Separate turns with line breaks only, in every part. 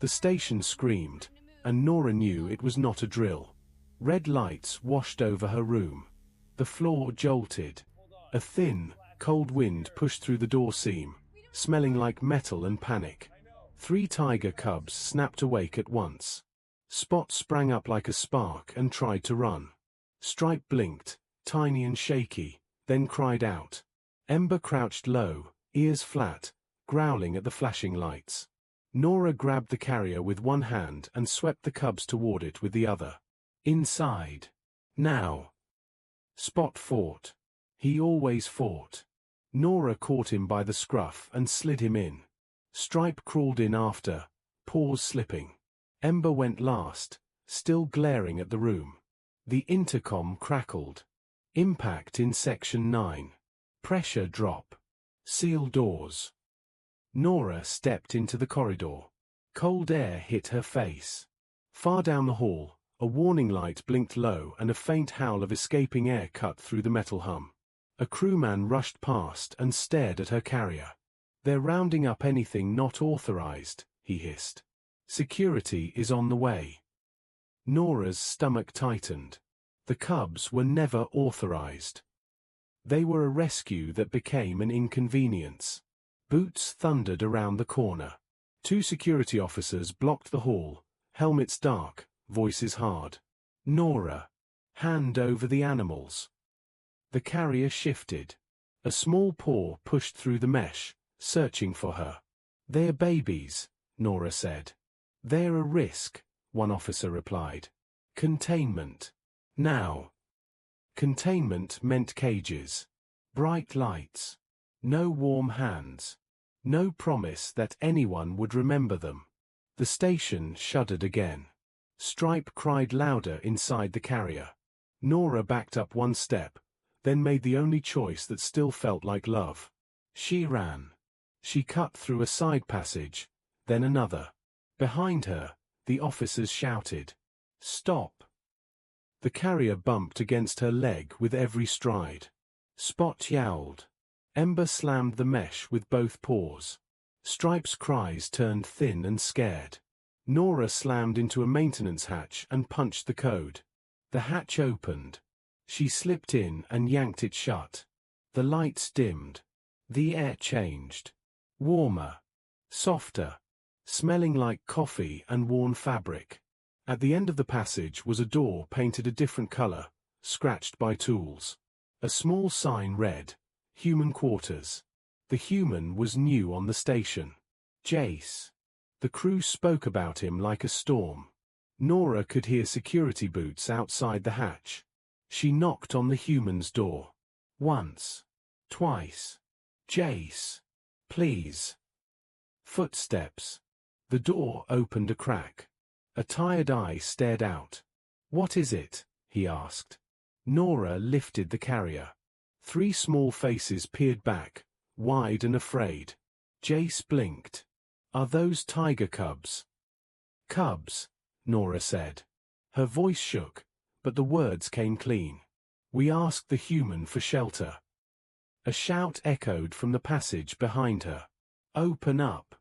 The station screamed, and Nora knew it was not a drill. Red lights washed over her room. The floor jolted. A thin, cold wind pushed through the door seam, smelling like metal and panic. 3 tiger cubs snapped awake at once. Spot sprang up like a spark and tried to run. Stripe blinked, tiny and shaky, then cried out. Ember crouched low, ears flat, growling at the flashing lights. Nora grabbed the carrier with one hand and swept the cubs toward it with the other. Inside. Now. Spot fought. He always fought. Nora caught him by the scruff and slid him in. Stripe crawled in after, paws slipping. Ember went last, still glaring at the room. The intercom crackled. Impact in Section 9. Pressure drop. Seal doors. Nora stepped into the corridor. Cold air hit her face. Far down the hall, a warning light blinked low and a faint howl of escaping air cut through the metal hum. A crewman rushed past and stared at her carrier. "They're rounding up anything not authorized," he hissed. "Security is on the way." Nora's stomach tightened. The cubs were never authorized. They were a rescue that became an inconvenience. Boots thundered around the corner. 2 security officers blocked the hall, helmets dark, voices hard. "Nora, hand over the animals." The carrier shifted. A small paw pushed through the mesh, searching for her. "They're babies," Nora said. "They're a risk," one officer replied. "Containment. Now." Containment meant cages. Bright lights. No warm hands. No promise that anyone would remember them. The station shuddered again. Stripe cried louder inside the carrier. Nora backed up one step, then made the only choice that still felt like love. She ran. She cut through a side passage, then another. Behind her, the officers shouted, "Stop!" The carrier bumped against her leg with every stride. Spot yowled. Ember slammed the mesh with both paws. Stripe's cries turned thin and scared. Nora slammed into a maintenance hatch and punched the code. The hatch opened. She slipped in and yanked it shut. The lights dimmed. The air changed. Warmer. Softer. Smelling like coffee and worn fabric. At the end of the passage was a door painted a different color, scratched by tools. A small sign read, "Human Quarters." The human was new on the station. Jace. The crew spoke about him like a storm. Nora could hear security boots outside the hatch. She knocked on the human's door. Once. Twice. "Jace. Please." Footsteps. The door opened a crack. A tired eye stared out. "What is it?" he asked. Nora lifted the carrier. 3 small faces peered back, wide and afraid. Jace blinked. "Are those tiger cubs?" "Cubs," Nora said. Her voice shook, but the words came clean. "We asked the human for shelter." A shout echoed from the passage behind her. "Open up."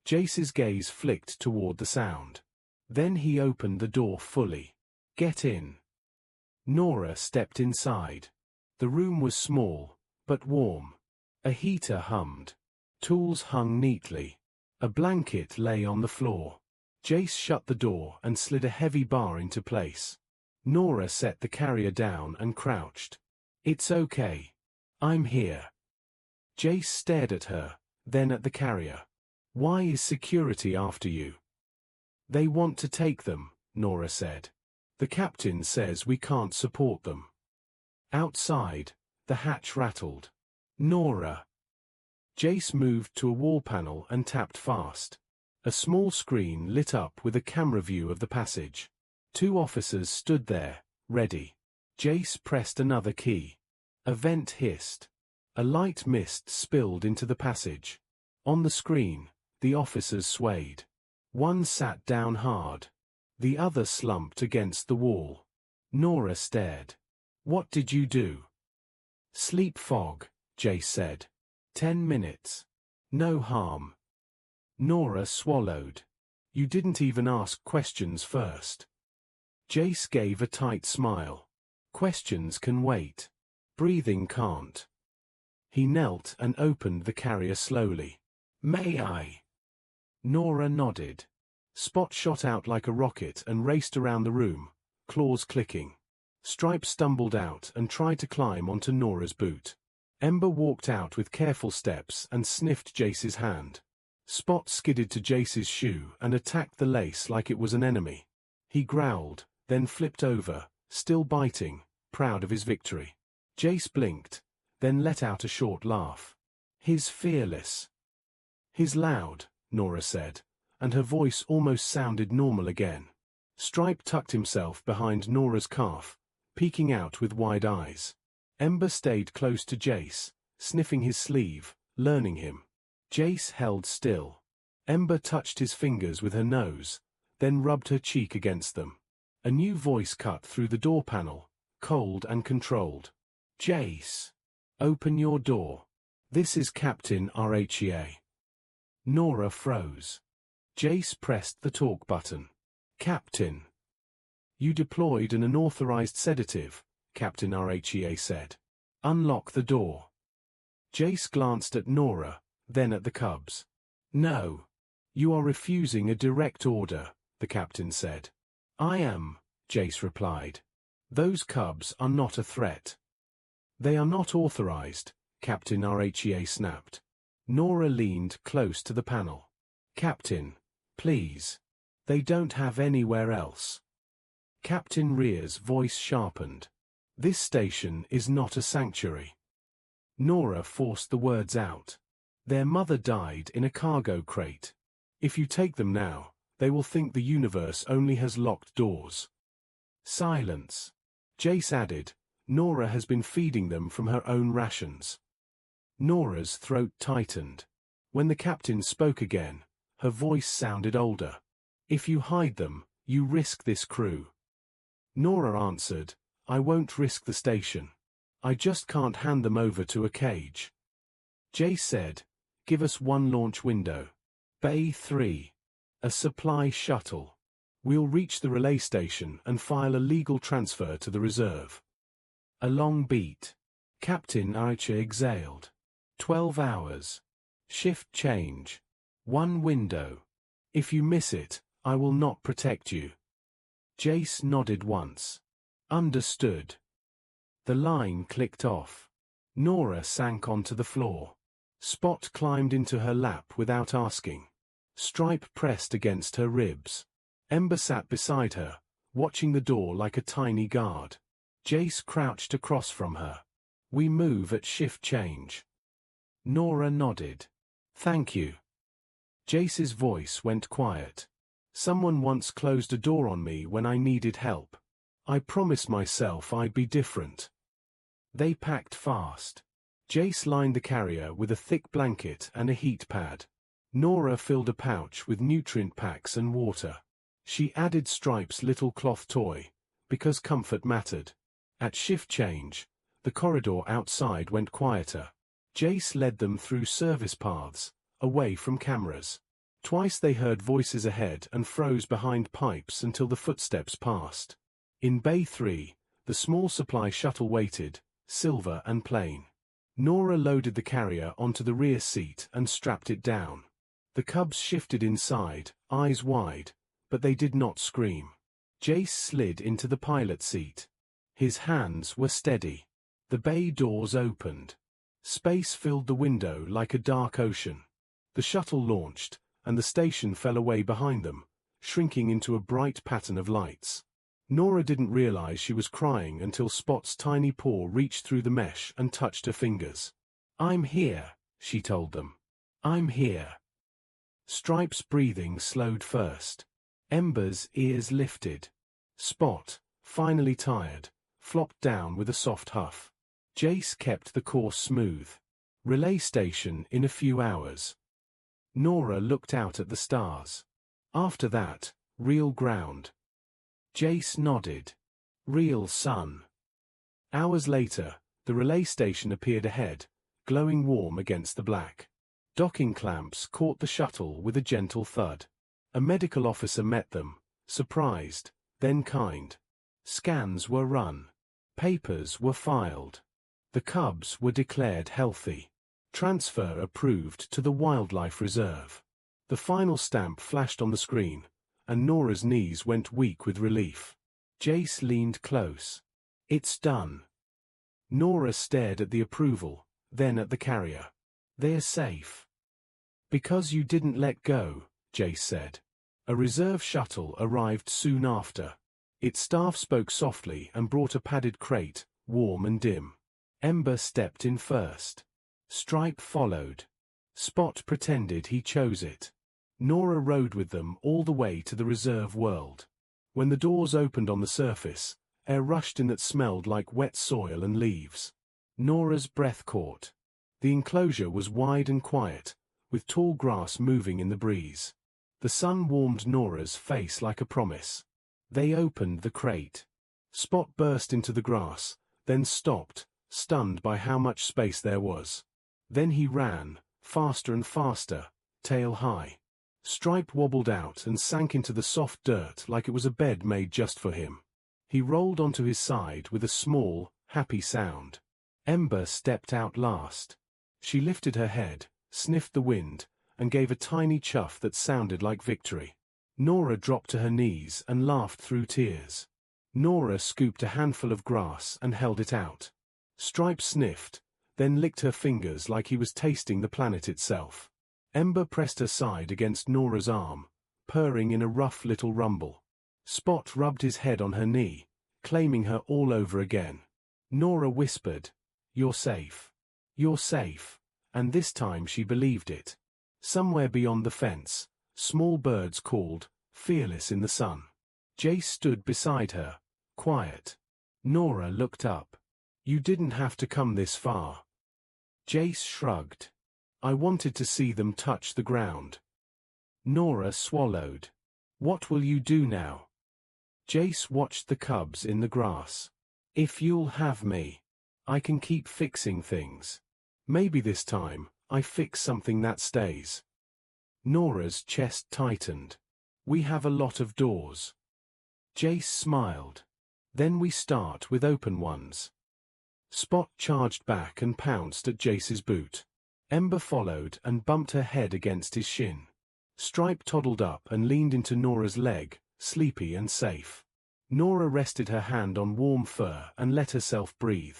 Jace's gaze flicked toward the sound. Then he opened the door fully. "Get in." Nora stepped inside. The room was small, but warm. A heater hummed. Tools hung neatly. A blanket lay on the floor. Jace shut the door and slid a heavy bar into place. Nora set the carrier down and crouched. "It's okay. I'm here." Jace stared at her, then at the carrier. "Why is security after you?" "They want to take them," Nora said. "The captain says we can't support them." Outside, the hatch rattled. "Nora." Jace moved to a wall panel and tapped fast. A small screen lit up with a camera view of the passage. 2 officers stood there, ready. Jace pressed another key. A vent hissed. A light mist spilled into the passage. On the screen, the officers swayed. One sat down hard. The other slumped against the wall. Nora stared. "What did you do?" "Sleep fog," Jace said. 10 minutes. No harm." Nora swallowed. You didn't even ask questions first. Jace gave a tight smile. Questions can wait. Breathing can't. He knelt and opened the carrier slowly. May I? Nora nodded. Spot shot out like a rocket and raced around the room, claws clicking. Stripe stumbled out and tried to climb onto Nora's boot. Ember walked out with careful steps and sniffed Jace's hand. Spot skidded to Jace's shoe and attacked the lace like it was an enemy. He growled, then flipped over, still biting, proud of his victory. Jace blinked, then let out a short laugh. He's fearless. He's loud, Nora said, and her voice almost sounded normal again. Stripe tucked himself behind Nora's calf, peeking out with wide eyes. Ember stayed close to Jace, sniffing his sleeve, learning him. Jace held still. Ember touched his fingers with her nose, then rubbed her cheek against them. A new voice cut through the door panel, cold and controlled. Jace, open your door. This is Captain RHEA. Nora froze. Jace pressed the talk button. Captain. You deployed an unauthorized sedative, Captain RHEA said. Unlock the door. Jace glanced at Nora, then at the cubs. No. You are refusing a direct order, the captain said. I am, Jace replied. Those cubs are not a threat. They are not authorized, Captain RHEA snapped. Nora leaned close to the panel. Captain, please. They don't have anywhere else. Captain Rear's voice sharpened. This station is not a sanctuary. Nora forced the words out. Their mother died in a cargo crate. If you take them now, they will think the universe only has locked doors. Silence. Jace added, Nora has been feeding them from her own rations. Nora's throat tightened. When the captain spoke again, her voice sounded older. If you hide them, you risk this crew. Nora answered, I won't risk the station. I just can't hand them over to a cage. Jace said, give us one launch window. Bay 3. A supply shuttle. We'll reach the relay station and file a legal transfer to the reserve. A long beat. Captain Archer exhaled. 12 hours. Shift change. One window. If you miss it, I will not protect you. Jace nodded once. Understood. The line clicked off. Nora sank onto the floor. Spot climbed into her lap without asking. Stripe pressed against her ribs. Ember sat beside her, watching the door like a tiny guard. Jace crouched across from her. We move at shift change. Nora nodded. Thank you. Jace's voice went quiet. Someone once closed a door on me when I needed help. I promised myself I'd be different. They packed fast. Jace lined the carrier with a thick blanket and a heat pad. Nora filled a pouch with nutrient packs and water. She added Stripe's little cloth toy, because comfort mattered. At shift change, the corridor outside went quieter. Jace led them through service paths, away from cameras. Twice they heard voices ahead and froze behind pipes until the footsteps passed. In Bay 3, the small supply shuttle waited, silver and plain. Nora loaded the carrier onto the rear seat and strapped it down. The cubs shifted inside, eyes wide, but they did not scream. Jace slid into the pilot seat. His hands were steady. The bay doors opened. Space filled the window like a dark ocean. The shuttle launched, and the station fell away behind them, shrinking into a bright pattern of lights. Nora didn't realize she was crying until Spot's tiny paw reached through the mesh and touched her fingers. I'm here, she told them. I'm here. Stripe's breathing slowed first. Ember's ears lifted. Spot, finally tired, flopped down with a soft huff. Jace kept the course smooth. Relay station in a few hours. Nora looked out at the stars. After that, real ground. Jace nodded. Real sun. Hours later, the relay station appeared ahead, glowing warm against the black. Docking clamps caught the shuttle with a gentle thud. A medical officer met them, surprised, then kind. Scans were run. Papers were filed. The cubs were declared healthy. Transfer approved to the wildlife reserve. The final stamp flashed on the screen, and Nora's knees went weak with relief. Jace leaned close. It's done. Nora stared at the approval, then at the carrier. They're safe. Because you didn't let go, Jace said. A reserve shuttle arrived soon after. Its staff spoke softly and brought a padded crate, warm and dim. Ember stepped in first. Stripe followed. Spot pretended he chose it. Nora rode with them all the way to the reserve world. When the doors opened on the surface, air rushed in that smelled like wet soil and leaves. Nora's breath caught. The enclosure was wide and quiet, with tall grass moving in the breeze. The sun warmed Nora's face like a promise. They opened the crate. Spot burst into the grass, then stopped, stunned by how much space there was. Then he ran, faster and faster, tail high. Stripe wobbled out and sank into the soft dirt like it was a bed made just for him. He rolled onto his side with a small, happy sound. Ember stepped out last. She lifted her head, sniffed the wind, and gave a tiny chuff that sounded like victory. Nora dropped to her knees and laughed through tears. Nora scooped a handful of grass and held it out. Stripe sniffed, then licked her fingers like he was tasting the planet itself. Ember pressed her side against Nora's arm, purring in a rough little rumble. Spot rubbed his head on her knee, claiming her all over again. Nora whispered, "You're safe. You're safe," and this time she believed it. Somewhere beyond the fence, small birds called, fearless in the sun. Jace stood beside her, quiet. Nora looked up. "You didn't have to come this far." Jace shrugged. "I wanted to see them touch the ground." Nora swallowed. "What will you do now?" Jace watched the cubs in the grass. "If you'll have me, I can keep fixing things. Maybe this time, I fix something that stays." Nora's chest tightened. "We have a lot of doors." Jace smiled. "Then we start with open ones." Spot charged back and pounced at Jace's boot. Ember followed and bumped her head against his shin. Stripe toddled up and leaned into Nora's leg, sleepy and safe. Nora rested her hand on warm fur and let herself breathe.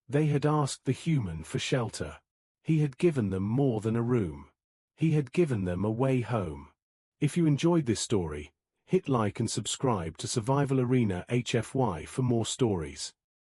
They had asked the human for shelter. He had given them more than a room. He had given them a way home. If you enjoyed this story, hit like and subscribe to Survival Arena HFY for more stories.